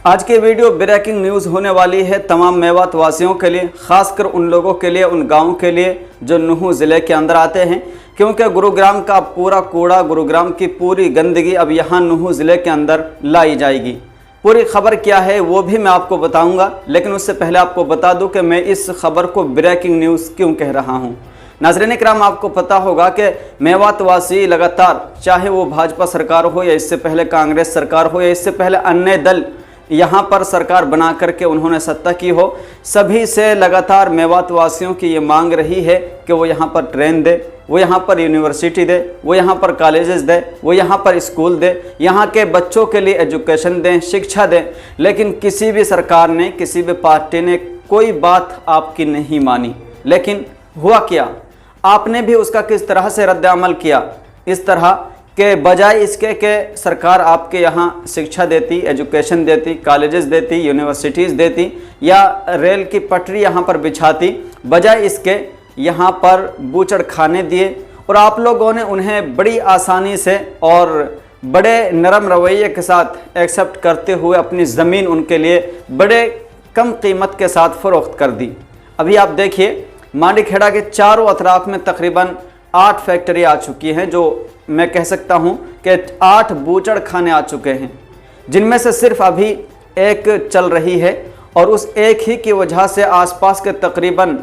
आज की video breaking news होने वाली है तमाम मेवात वासियों के लिए, खासकर उन लोगों के लिए, उन गाँव के लिए जो नूह ज़िले के अंदर आते हैं, क्योंकि गुरुग्राम का पूरा कूड़ा, गुरुग्राम की पूरी गंदगी अब यहाँ नूह ज़िले के अंदर लाई जाएगी। पूरी खबर क्या है वो भी मैं आपको बताऊंगा, लेकिन उससे पहले आपको बता दूं कि मैं इस खबर को ब्रेकिंग न्यूज़ क्यों कह रहा हूं। नाज़रीन इकराम, आपको पता होगा कि मेवात वासी लगातार, चाहे वो भाजपा सरकार हो या इससे पहले कांग्रेस सरकार हो या इससे पहले अन्य दल यहाँ पर सरकार बना करके उन्होंने सत्ता की हो, सभी से लगातार मेवात वासियों की ये मांग रही है कि वो यहाँ पर ट्रेन दे, वो यहाँ पर यूनिवर्सिटी दे, वो यहाँ पर कॉलेजेस दे, वो यहाँ पर स्कूल दे, यहाँ के बच्चों के लिए एजुकेशन दें, शिक्षा दें। लेकिन किसी भी सरकार ने, किसी भी पार्टी ने कोई बात आपकी नहीं मानी। लेकिन हुआ क्या, आपने भी उसका किस तरह से रद्द-ए-अमल किया। इस तरह के बजाय इसके कि सरकार आपके यहाँ शिक्षा देती, एजुकेशन देती, कॉलेजेस देती, यूनिवर्सिटीज़ देती या रेल की पटरी यहाँ पर बिछाती, बजाय इसके यहाँ पर बूचड़ खाने दिए और आप लोगों ने उन्हें बड़ी आसानी से और बड़े नरम रवैये के साथ एक्सेप्ट करते हुए अपनी ज़मीन उनके लिए बड़े कम कीमत के साथ फ़रोख्त कर दी। अभी आप देखिए, मांडीखेड़ा के चारों अतराफ में तकरीबन 8 फैक्ट्री आ चुकी हैं, जो मैं कह सकता हूं कि 8 बूचड़ खाने आ चुके हैं, जिनमें से सिर्फ अभी एक चल रही है और उस एक ही की वजह से आसपास के तकरीबन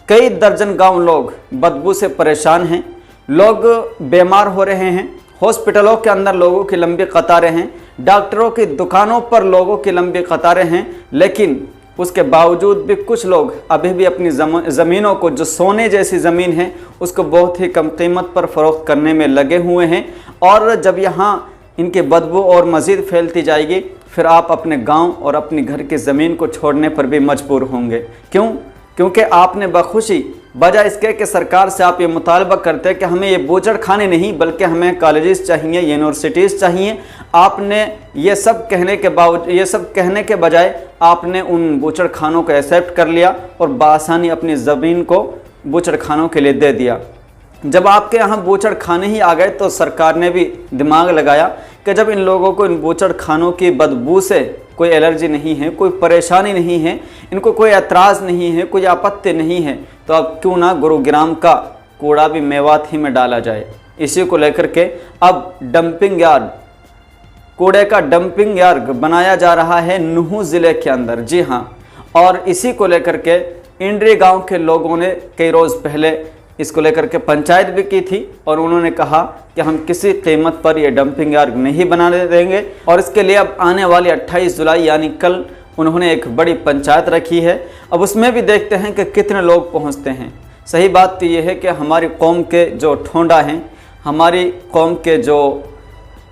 कई दर्जन गांव लोग बदबू से परेशान हैं, लोग बीमार हो रहे हैं, हॉस्पिटलों के अंदर लोगों की लंबी कतारें हैं, डॉक्टरों की दुकानों पर लोगों की लंबी कतारें हैं। लेकिन उसके बावजूद भी कुछ लोग अभी भी अपनी ज़मीनों को, जो सोने जैसी ज़मीन है, उसको बहुत ही कम कीमत पर फ़रोख्त करने में लगे हुए हैं। और जब यहाँ इनकी बदबू और मज़ीद फैलती जाएगी, फिर आप अपने गांव और अपनी घर की ज़मीन को छोड़ने पर भी मजबूर होंगे। क्यों? क्योंकि आपने बखुशी, बजाय इसके कि सरकार से आप ये मुतालबा करते हैं कि हमें ये बूचड़ खाने नहीं बल्कि हमें कॉलेजेस चाहिए, यूनिवर्सिटीज़ चाहिए, आपने ये सब कहने के बजाय आपने उन बूचड़ खानों को एक्सेप्ट कर लिया और बासानी अपनी ज़मीन को बूचड़ खानों के लिए दे दिया। जब आपके यहाँ बूचड़ खाने ही आ गए तो सरकार ने भी दिमाग लगाया कि जब इन लोगों को इन बूचड़ खानों की बदबू से कोई एलर्जी नहीं है, कोई परेशानी नहीं है, इनको कोई एतराज़ नहीं है, कोई आपत्ति नहीं है, तो अब क्यों ना गुरुग्राम का कूड़ा भी मेवात ही में डाला जाए। इसी को लेकर के अब डंपिंग यार्ड, कूड़े का डंपिंग यार्ड बनाया जा रहा है नूह ज़िले के अंदर। जी हाँ, और इसी को लेकर के इंड्री गांव के लोगों ने कई रोज़ पहले इसको लेकर के पंचायत भी की थी और उन्होंने कहा कि हम किसी कीमत पर ये डंपिंग यार्ड नहीं बनाने देंगे। और इसके लिए अब आने वाली 28 जुलाई यानी कल उन्होंने एक बड़ी पंचायत रखी है। अब उसमें भी देखते हैं कि कितने लोग पहुंचते हैं। सही बात तो ये है कि हमारी कौम के जो ठोंडा हैं, हमारी कौम के जो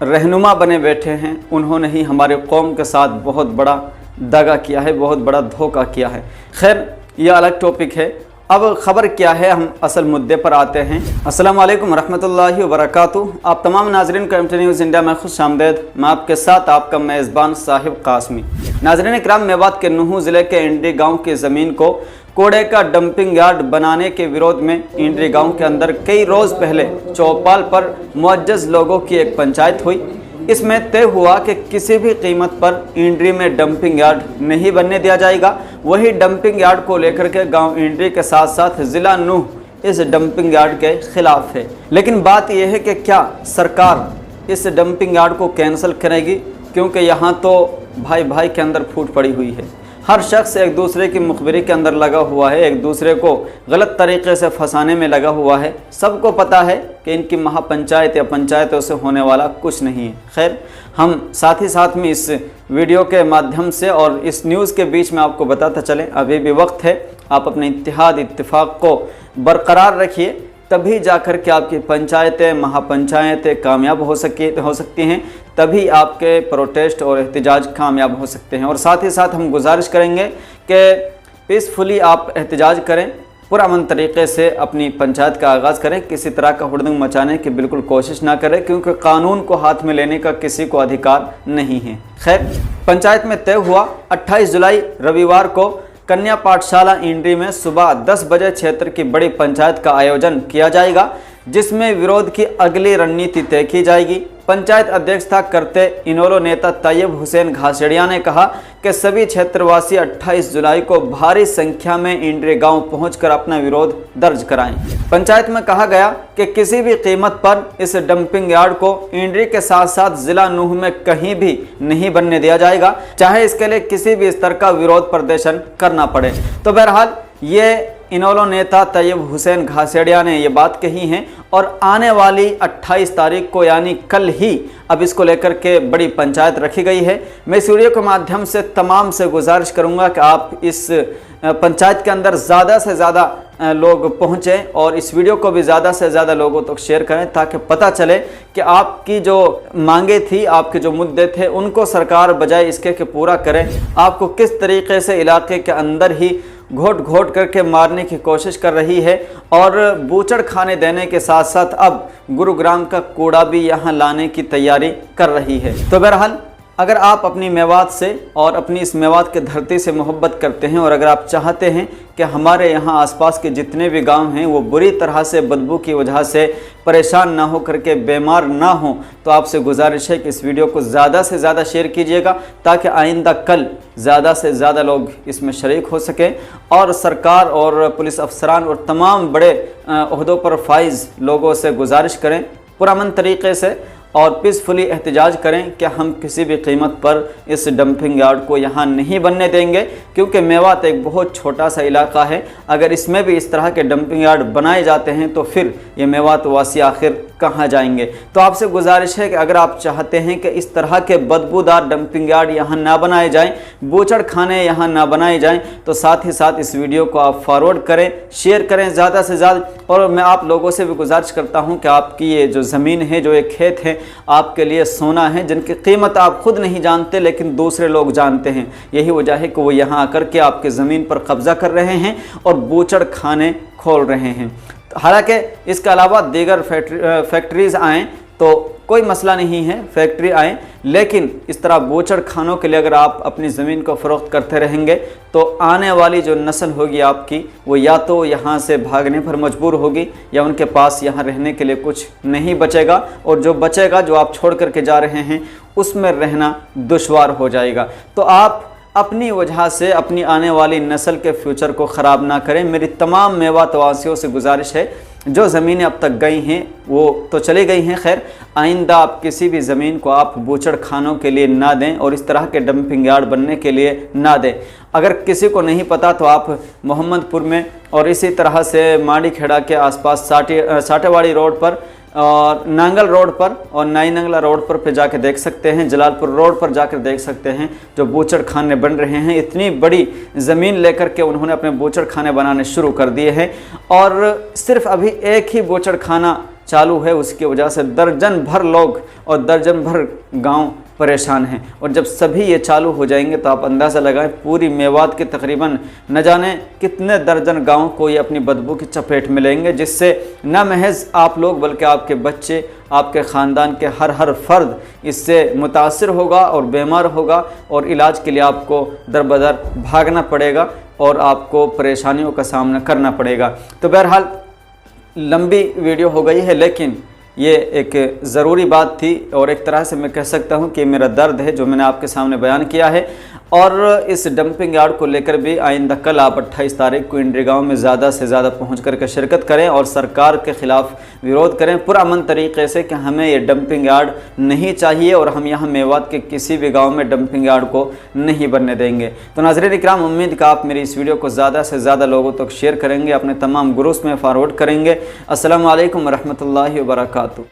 रहनुमा बने बैठे हैं, उन्होंने ही हमारे कौम के साथ बहुत बड़ा दगा किया है, बहुत बड़ा धोखा किया है। खैर, यह अलग टॉपिक है। अब खबर क्या है, हम असल मुद्दे पर आते हैं। अस्सलाम वालेकुम रहमतुल्लाहि व बरकातुहू। आप तमाम नाजरीन को एमटी न्यूज़ इंडिया में खुश आमदेद। मैं आपके साथ आपका मेज़बान साहिब कासमी। नाजरीन इकराम, मेवात के नूह ज़िले के इंड्री गांव की ज़मीन को कूड़े का डंपिंग यार्ड बनाने के विरोध में इंड्री गांव के अंदर कई रोज़ पहले चौपाल पर मुअज्जज़ लोगों की एक पंचायत हुई। इसमें तय हुआ कि किसी भी कीमत पर इंड्री में डंपिंग यार्ड नहीं बनने दिया जाएगा। वही डंपिंग यार्ड को लेकर के गांव इंड्री के साथ साथ ज़िला नूह इस डंपिंग यार्ड के खिलाफ है। लेकिन बात यह है कि क्या सरकार इस डंपिंग यार्ड को कैंसिल करेगी, क्योंकि यहाँ तो भाई भाई के अंदर फूट पड़ी हुई है। हर शख्स एक दूसरे की मुखबिरी के अंदर लगा हुआ है, एक दूसरे को गलत तरीके से फंसाने में लगा हुआ है। सबको पता है कि इनकी महापंचायत या पंचायतों से होने वाला कुछ नहीं है। खैर, हम साथ ही साथ में इस वीडियो के माध्यम से और इस न्यूज़ के बीच में आपको बताते चलें, अभी भी वक्त है, आप अपने इत्तेहाद इत्तेफाक को बरकरार रखिए, तभी जाकर के आपकी पंचायतें, महापंचायतें कामयाब हो सकती हैं, तभी आपके प्रोटेस्ट और एहतजाज कामयाब हो सकते हैं। और साथ ही साथ हम गुजारिश करेंगे कि पीसफुली आप एहतजाज करें, पुरअमन तरीक़े से अपनी पंचायत का आगाज़ करें, किसी तरह का हुड़दंग मचाने की बिल्कुल कोशिश ना करें, क्योंकि कानून को हाथ में लेने का किसी को अधिकार नहीं है। खैर, पंचायत में तय हुआ 28 जुलाई रविवार को कन्या पाठशाला इंड्री में सुबह 10 बजे क्षेत्र की बड़ी पंचायत का आयोजन किया जाएगा। जिसमें विरोध की अगली रणनीति तय की जाएगी। पंचायत अध्यक्षता करते इनेलो नेता तैयब हुसैन घासेड़िया ने कहा कि सभी क्षेत्रवासी 28 जुलाई को भारी संख्या में इंड्री गांव पहुंचकर अपना विरोध दर्ज कराएं। पंचायत में कहा गया कि किसी भी कीमत पर इस डंपिंग यार्ड को इंड्री के साथ साथ जिला नूह में कहीं भी नहीं बनने दिया जाएगा, चाहे इसके लिए किसी भी स्तर का विरोध प्रदर्शन करना पड़े। तो बहरहाल ये इनेलो नेता तैयब हुसैन घासेड़िया ने ये बात कही है और आने वाली 28 तारीख को यानी कल ही अब इसको लेकर के बड़ी पंचायत रखी गई है। मैं इस वीडियो के माध्यम से तमाम से गुजारिश करूंगा कि आप इस पंचायत के अंदर ज़्यादा से ज़्यादा लोग पहुँचें और इस वीडियो को भी ज़्यादा से ज़्यादा लोगों तक शेयर करें, ताकि पता चले कि आपकी जो मांगे थी, आपके जो मुद्दे थे, उनको सरकार बजाय इसके कि पूरा करें, आपको किस तरीके से इलाके के अंदर ही घोट घोट करके मारने की कोशिश कर रही है और बूचड़ खाने देने के साथ साथ अब गुरुग्राम का कूड़ा भी यहाँ लाने की तैयारी कर रही है। तो बहरहाल अगर आप अपनी मेवात से और अपनी इस मेवात के धरती से मोहब्बत करते हैं और अगर आप चाहते हैं कि हमारे यहाँ आसपास के जितने भी गांव हैं वो बुरी तरह से बदबू की वजह से परेशान ना हो करके बीमार ना हो, तो आपसे गुजारिश है कि इस वीडियो को ज़्यादा से ज़्यादा शेयर कीजिएगा, ताकि आइंदा कल ज़्यादा से ज़्यादा लोग इसमें शरीक हो सकें और सरकार और पुलिस अफसरान और तमाम बड़े ओहदों पर फाइज लोगों से गुजारिश करें पुरअमन तरीके से और पीसफुली एहतजाज करें कि हम किसी भी कीमत पर इस डंपिंग यार्ड को यहाँ नहीं बनने देंगे, क्योंकि मेवात एक बहुत छोटा सा इलाका है। अगर इसमें भी इस तरह के डंपिंग यार्ड बनाए जाते हैं तो फिर ये मेवात वासी आखिर कहाँ जाएंगे। तो आपसे गुजारिश है कि अगर आप चाहते हैं कि इस तरह के बदबूदार डंपिंग यार्ड यहाँ ना बनाए जाएं, बूचड़ खाने यहाँ ना बनाए जाएं, तो साथ ही साथ इस वीडियो को आप फॉरवर्ड करें, शेयर करें ज़्यादा से ज़्यादा। और मैं आप लोगों से भी गुजारिश करता हूँ कि आपकी ये जो ज़मीन है, जो ये खेत है, आपके लिए सोना है, जिनकी कीमत आप खुद नहीं जानते लेकिन दूसरे लोग जानते हैं। यही वजह है कि वो यहाँ आकर के आपके ज़मीन पर कब्जा कर रहे हैं और बूचड़ खाने खोल रहे हैं। हालांकि इसके अलावा दीगर फैक्ट्रीज़ आएँ तो कोई मसला नहीं है, फैक्ट्री आए, लेकिन इस तरह बूचड़ खानों के लिए अगर आप अपनी ज़मीन को फ़रोख्त करते रहेंगे तो आने वाली जो नस्ल होगी आपकी, वो या तो यहाँ से भागने पर मजबूर होगी या उनके पास यहाँ रहने के लिए कुछ नहीं बचेगा, और जो बचेगा, जो आप छोड़ करके जा रहे हैं, उसमें रहना दुश्वार हो जाएगा। तो आप अपनी वजह से अपनी आने वाली नस्ल के फ्यूचर को ख़राब ना करें। मेरी तमाम मेवात वासियों से गुजारिश है, जो ज़मीनें अब तक गई हैं वो तो चली गई हैं, खैर आइंदा आप किसी भी ज़मीन को आप बूचड़ खानों के लिए ना दें और इस तरह के डंपिंग यार्ड बनने के लिए ना दें। अगर किसी को नहीं पता तो आप मोहम्मदपुर में और इसी तरह से माड़ी खेड़ा के आसपास साटेवाड़ी रोड पर और नांगल रोड पर और नाई नंगला रोड पर जाके देख सकते हैं, जलालपुर रोड पर जाकर देख सकते हैं जो बूचड़ खाने बन रहे हैं। इतनी बड़ी ज़मीन लेकर के उन्होंने अपने बूचड़ खाने बनाने शुरू कर दिए हैं और सिर्फ अभी एक ही बूचड़ खाना चालू है, उसकी वजह से दर्जन भर लोग और दर्जन भर गांव परेशान हैं। और जब सभी ये चालू हो जाएंगे तो आप अंदाज़ा लगाएं पूरी मेवात के तकरीबन न जाने कितने दर्जन गांव को ये अपनी बदबू की चपेट में लेंगे, जिससे न महज आप लोग बल्कि आपके बच्चे, आपके ख़ानदान के हर फर्द इससे मुतासिर होगा और बीमार होगा और इलाज के लिए आपको दर बदर भागना पड़ेगा और आपको परेशानियों का सामना करना पड़ेगा। तो बहरहाल लंबी वीडियो हो गई है, लेकिन ये एक ज़रूरी बात थी और एक तरह से मैं कह सकता हूँ कि मेरा दर्द है जो मैंने आपके सामने बयान किया है। और इस डंपिंग यार्ड को लेकर भी आइंदा कल आप 28 तारीख को इंड्री गांव में ज़्यादा से ज़्यादा पहुँच करके शिरकत करें और सरकार के ख़िलाफ़ विरोध करें पुरअमन तरीके से कि हमें ये डंपिंग यार्ड नहीं चाहिए और हम यहाँ मेवात के किसी भी गाँव में डंपिंग यार्ड को नहीं बनने देंगे। तो नाज़रीन इकराम, उम्मीद कि आप मेरी इस वीडियो को ज़्यादा से ज़्यादा लोगों तक शेयर करेंगे, अपने तमाम ग्रुप्स में फॉरवर्ड करेंगे। अस्सलामु अलैकुम रहमतुल्लाहि व बरकातुहू।